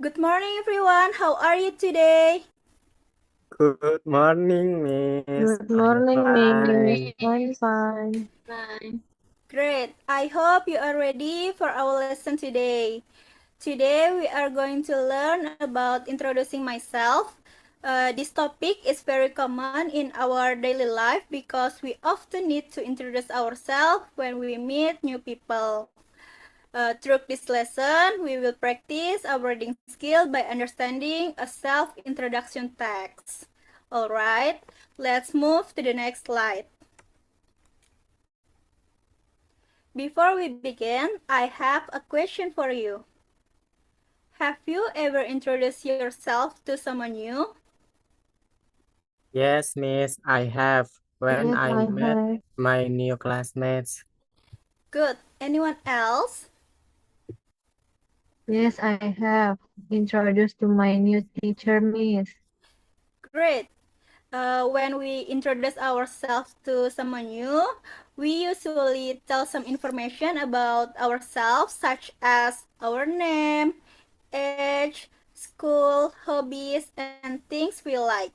Good morning, everyone. How are you today? Good morning, Miss. Good I'm morning, Miss. fine. I'm fine. Great. I hope you are ready for our lesson today. Today, we are going to learn about introducing myself. This topic is very common in our daily life because we often need to introduce ourselves when we meet new people. Through this lesson, we will practice our reading skill by understanding a self-introduction text. Alright, let's move to the next slide. Before we begin, I have a question for you. Have you ever introduced yourself to someone new? Yes, Miss, I have. When Yes, I I met have. my new classmates. Good. Anyone else? Yes, I have. Introduced to my new teacher, Miss. Great. When we introduce ourselves to someone new, we usually tell some information about ourselves, such as our name, age, school, hobbies, and things we like.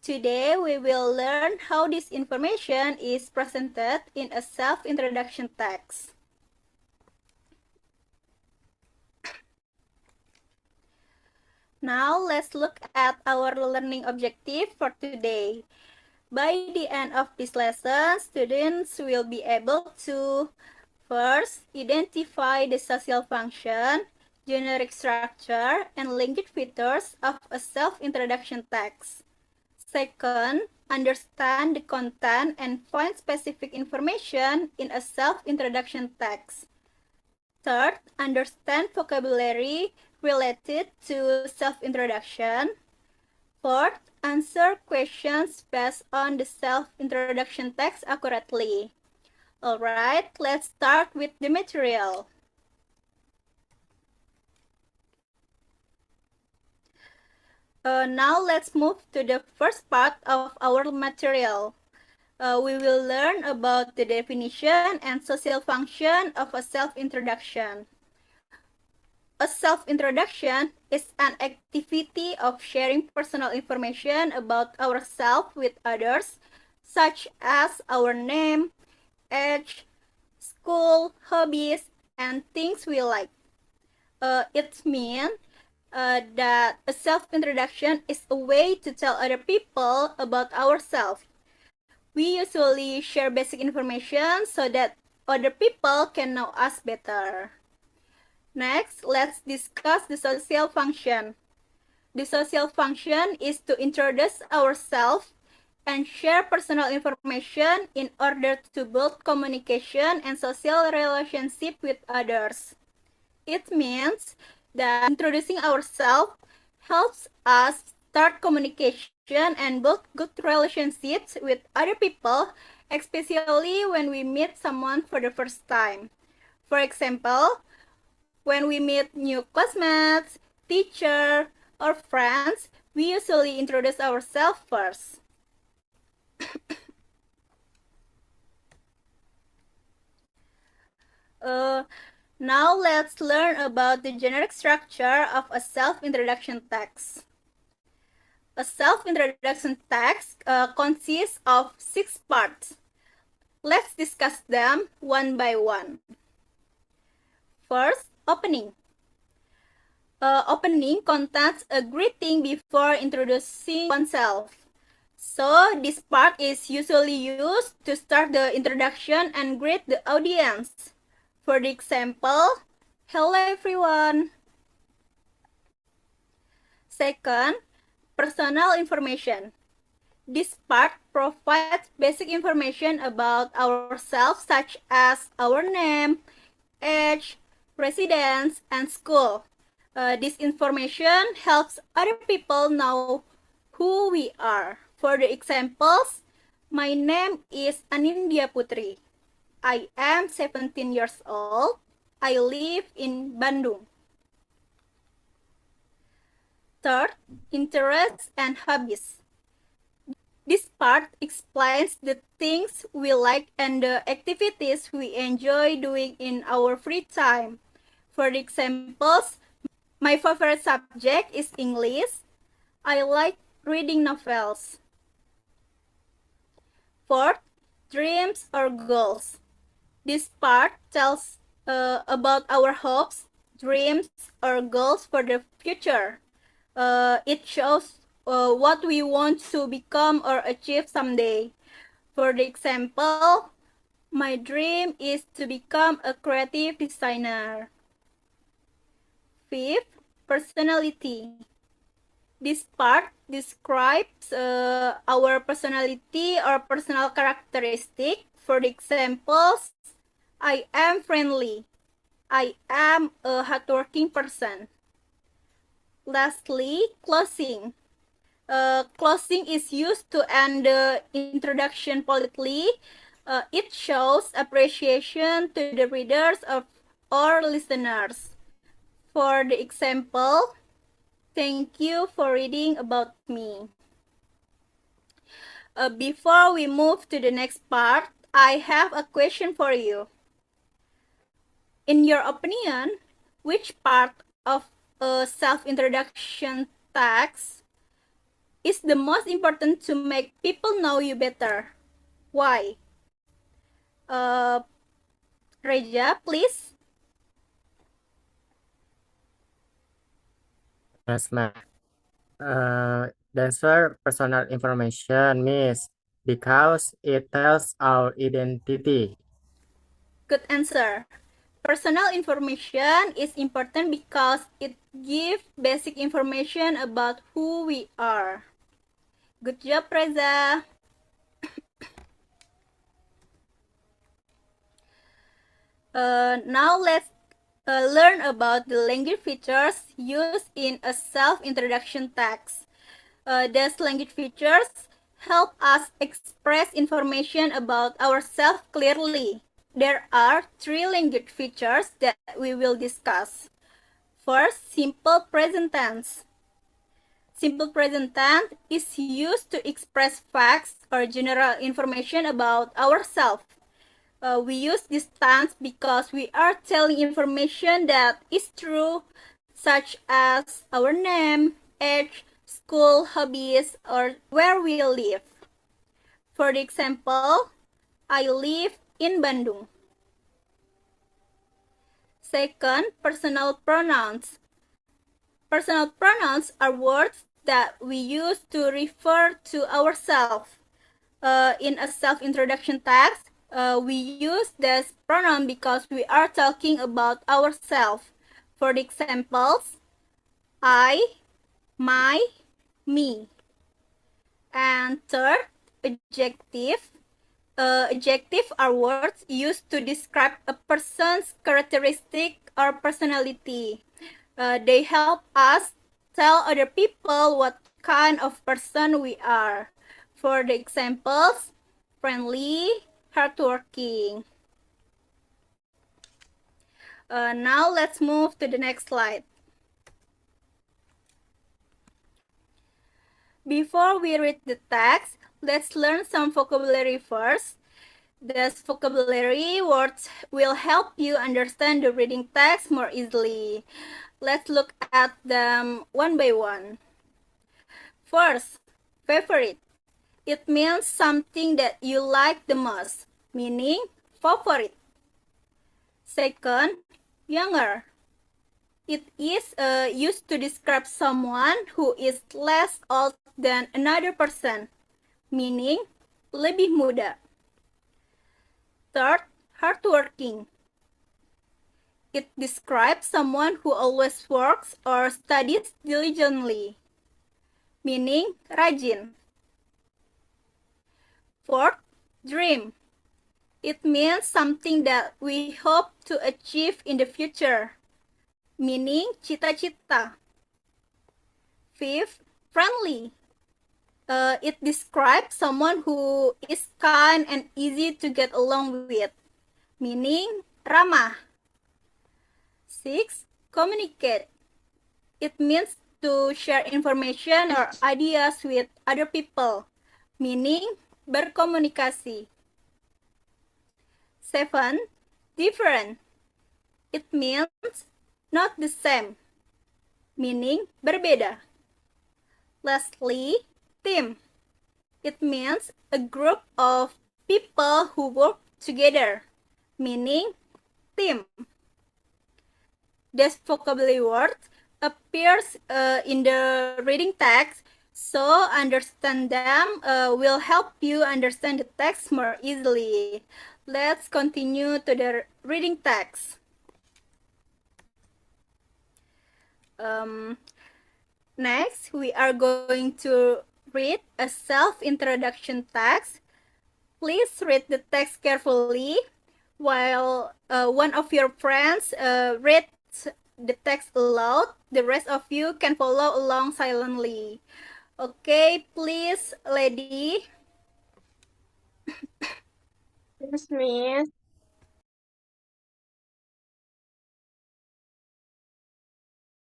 Today, we will learn how this information is presented in a self-introduction text. Now, let's look at our learning objective for today. By the end of this lesson, students will be able to first identify the social function, generic structure, and linked features of a self-introduction text. Second, understand the content and find specific information in a self-introduction text. Third, understand vocabulary related to self-introduction. Fourth, answer questions based on the self-introduction text accurately. Alright, let's start with the material. Now let's move to the first part of our material. We will learn about the definition and social function of a self-introduction. A self-introduction is an activity of sharing personal information about ourselves with others, such as our name, age, school, hobbies, and things we like. It means that a self-introduction is a way to tell other people about ourselves. We usually share basic information so that other people can know us better. Next, let's discuss the social function. The social function is to introduce ourselves and share personal information in order to build communication and social relationship with others. It means that introducing ourselves helps us start communication and build good relationships with other people, especially when we meet someone for the first time. For example, when we meet new classmates, teacher, or friends, we usually introduce ourselves first. Uh, Now let's learn about the generic structure of a self-introduction text. A self-introduction text consists of 6 parts. Let's discuss them one by one. First, opening. Opening contains a greeting before introducing oneself. So, this part is usually used to start the introduction and greet the audience. For the example, hello everyone. Second, personal information. This part provides basic information about ourselves such as our name, age, residence, and school. This information helps other people know who we are. For the examples, my name is Anindya Putri. I am 17 years old. I live in Bandung. Third, interests and hobbies. This part explains the things we like and the activities we enjoy doing in our free time. For the examples, My favorite subject is English. I like reading novels. Fourth, dreams or goals. This part tells about our hopes, dreams, or goals for the future. It shows what we want to become or achieve someday. For the example, my dream is to become a creative designer. Fifth, personality. This part describes our personality or personal characteristic. For the examples, I am friendly. I am a hardworking person. Lastly, closing. Closing is used to end the introduction politely. It shows appreciation to the readers or listeners. For the example, thank you for reading about me. Before we move to the next part, I have a question for you. In your opinion, which part of a self-introduction text is the most important to make people know you better? Why? Uh, Reja, please. Yes, ma'am. Answer personal information, Miss, because it tells our identity. Good answer. Personal information is important because it gives basic information about who we are. Good job, Reza. Now let's learn about the language features used in a self-introduction text. These language features help us express information about ourselves clearly. There are three language features that we will discuss. First, simple present tense. Simple present tense is used to express facts or general information about ourselves. We use this tense because we are telling information that is true, such as our name, age, school, hobbies, or where we live. For the example, I live in Bandung. Second, personal pronouns. Personal pronouns are words that we use to refer to ourselves. In a self-introduction text, we use this pronoun because we are talking about ourselves. For the examples, I, my, me. And third, adjective. Adjectives are words used to describe a person's characteristic or personality. They help us tell other people what kind of person we are. For the examples, friendly, hardworking. Now let's move to the next slide. Before we read the text, let's learn some vocabulary first. These vocabulary words will help you understand the reading text more easily. Let's look at them one by one. First, favorite. It means something that you like the most, meaning favorite. Second, younger. It is used to describe someone who is less old than another person, meaning lebih muda. Third, hardworking. It describes someone who always works or studies diligently, meaning rajin. Fourth, dream. It means something that we hope to achieve in the future, meaning cita-cita. Fifth, friendly. It describes someone who is kind and easy to get along with, meaning ramah. Six, communicate. It means to share information or ideas with other people, meaning berkomunikasi. Seven, different. It means not the same, meaning berbeda. Lastly, team. It means a group of people who work together, meaning team. This vocabulary word appears in the reading text, so understand them will help you understand the text more easily. Let's continue to the reading text. Next, we are going to read a self-introduction text. Please read the text carefully while one of your friends reads the text aloud. The rest of you can follow along silently. Okay, please, lady. Yes, Miss.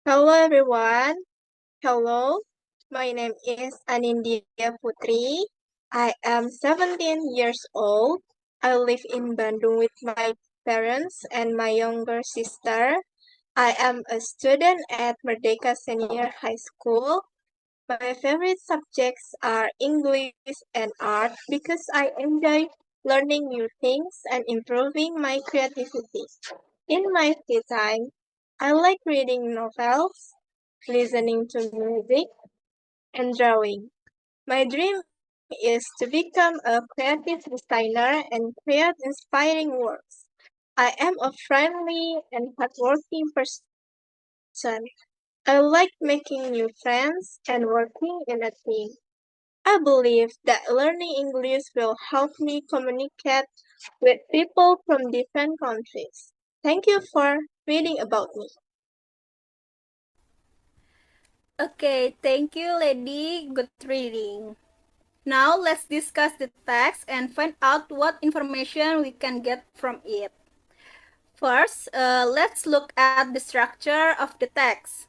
Hello, everyone. Hello, my name is Anindya Putri. I am 17 years old. I live in Bandung with my parents and my younger sister. I am a student at Merdeka Senior High School. My favorite subjects are English and art because I enjoy learning new things and improving my creativity. In my free time, I like reading novels, listening to music, and drawing. My dream is to become a creative designer and create inspiring works. I am a friendly and hardworking person. I like making new friends and working in a team. I believe that learning English will help me communicate with people from different countries. Thank you for reading about me. Okay, thank you, lady. Good reading. Now let's discuss the text and find out what information we can get from it. First, let's look at the structure of the text.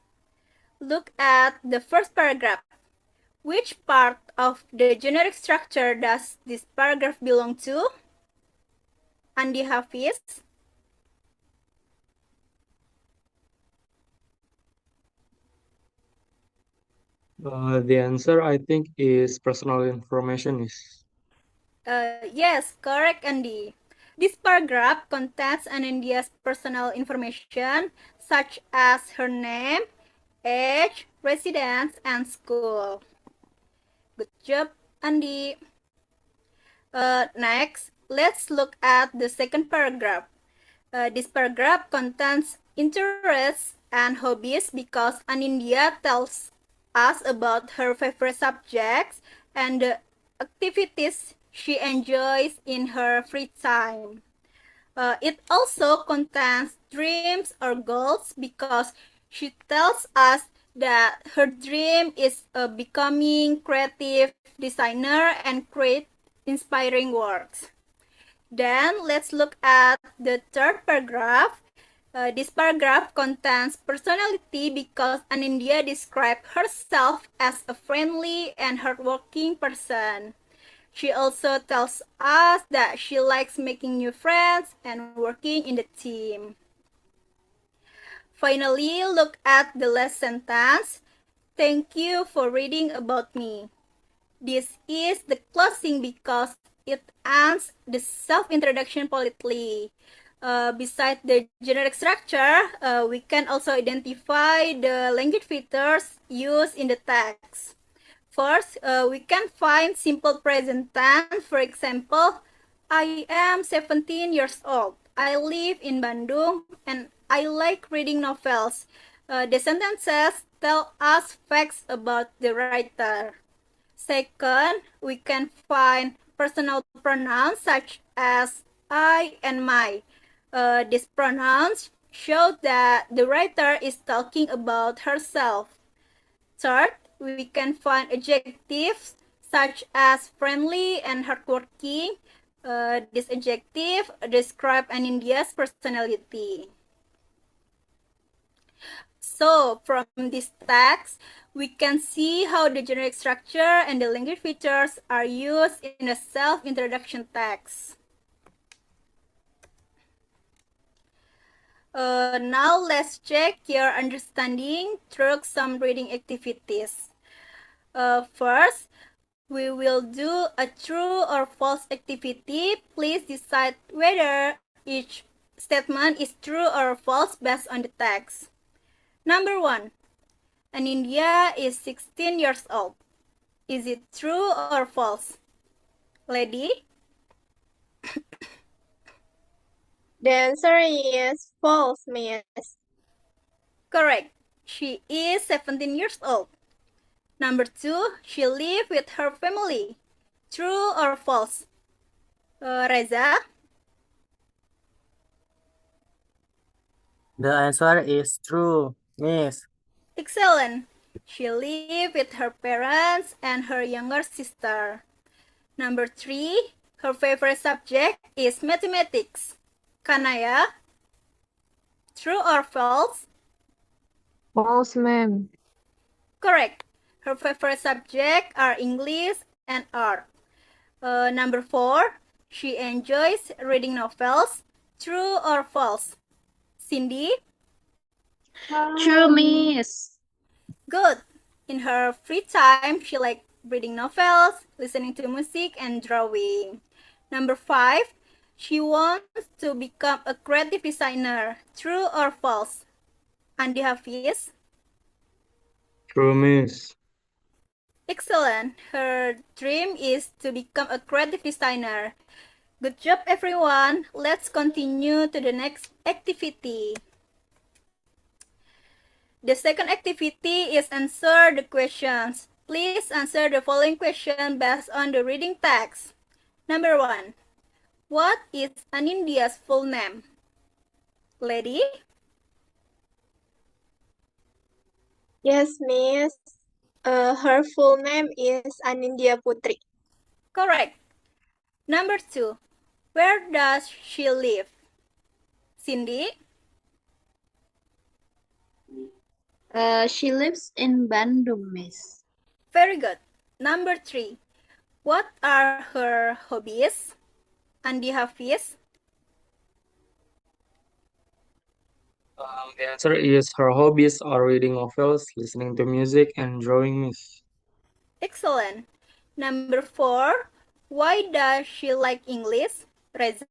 Look at the first paragraph. Which part of the generic structure does this paragraph belong to? Andi Hafiz? The answer I think is personal information is. Yes, correct, Andi. This paragraph contains Anindya's personal information such as her name, age, residence, and school. Good job, Andi. Next, let's look at the second paragraph. This paragraph contains interests and hobbies because Anindya tells us about her favorite subjects and the activities she enjoys in her free time. It also contains dreams or goals because she tells us that her dream is becoming creative designer and create inspiring works. Then let's look at the third paragraph. This paragraph contains personality because Anindya describes herself as a friendly and hardworking person. She also tells us that she likes making new friends and working in the team. Finally, look at the last sentence. Thank you for reading about me. This is the closing because it ends the self-introduction politely. Besides the generic structure, we can also identify the language features used in the text. First, we can find simple present tense. For example, I am 17 years old. I live in Bandung and I like reading novels. The sentences tell us facts about the writer. Second, we can find personal pronouns such as I and my. These pronouns show that the writer is talking about herself. Third, we can find adjectives such as friendly and hardworking. This adjective describe Anindya's personality. So, from this text, we can see how the generic structure and the language features are used in a self-introduction text. Now let's check your understanding through some reading activities. First, we will do a true or false activity. Please decide whether each statement is true or false based on the text. Number 1. Anindya is 16 years old. Is it true or false? Lady? The answer is false, Miss. Correct. She is 17 years old. Number 2. She lives with her family. True or false? Reza? The answer is true, Miss. Excellent. She lives with her parents and her younger sister. Number 3. Her favorite subject is mathematics. Kanaya? True or false? False, ma'am. Correct. Her favorite subjects are English and art. Number 4. She enjoys reading novels. True or false? Cindy? True, Miss. Good. In her free time, she likes reading novels, listening to music, and drawing. Number 5. She wants to become a creative designer. True or false? Andi Hafiz? True, Miss. Excellent. Her dream is to become a creative designer. Good job, everyone. Let's continue to the next activity. The second activity is answer the questions. Please answer the following question based on the reading text. Number 1. What is Anindya's full name? Lady? Yes, Miss. Her full name is Anindya Putri. Correct. Number 2. Where does she live? Cindy? She lives in Bandung, Miss. Very good. Number 3. What are her hobbies? Andi Hafiz? The answer is her hobbies are reading novels, listening to music, and drawing, Miss. Excellent. Number 4. Why does she like English? Reza?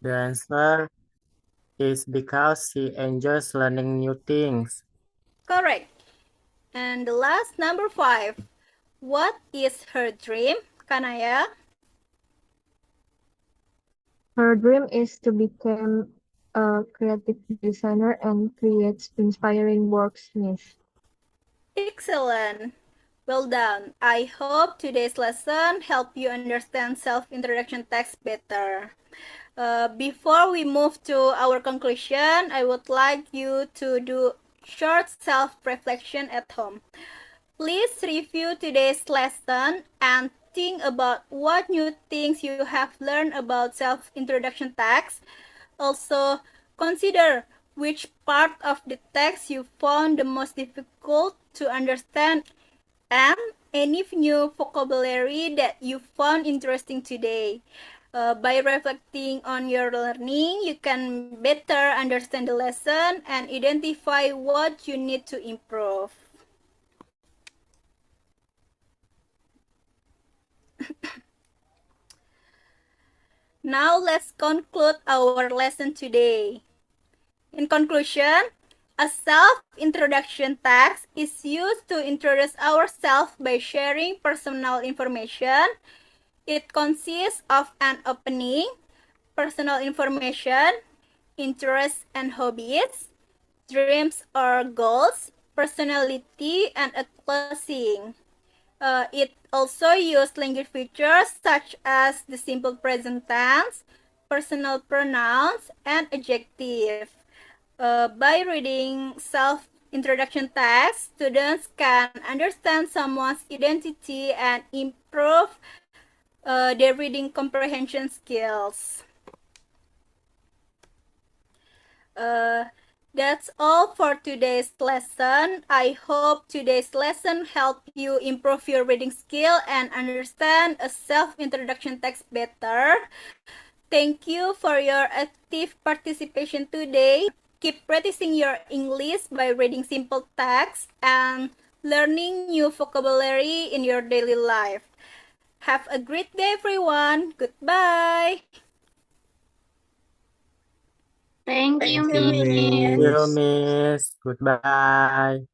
The answer is because she enjoys learning new things. Correct. And the last, number 5. What is her dream? Kanaya? Her dream is to become a creative designer and creates inspiring works, Miss. Excellent. Well done. I hope today's lesson helped you understand self-introduction text better. Before we move to our conclusion, I would like you to do short self-reflection at home. Please review today's lesson and think about what new things you have learned about self-introduction text. Also, consider which part of the text you found the most difficult to understand and any new vocabulary that you found interesting today. By reflecting on your learning, you can better understand the lesson and identify what you need to improve. Now let's conclude our lesson today. In conclusion, a self-introduction text is used to introduce ourselves by sharing personal information. It consists of an opening, personal information, interests and hobbies, dreams or goals, personality, and a closing. It also uses language features such as the simple present tense, personal pronouns, and adjective. By reading self-introduction text, students can understand someone's identity and improve their reading comprehension skills. That's all for today's lesson. I hope today's lesson helped you improve your reading skill and understand a self-introduction text better. Thank you for your active participation today. Keep practicing your English by reading simple texts and learning new vocabulary in your daily life. Have a great day, everyone. Goodbye. Thank you, Thank you, Miss. Thank Miss. you, Miss. Goodbye.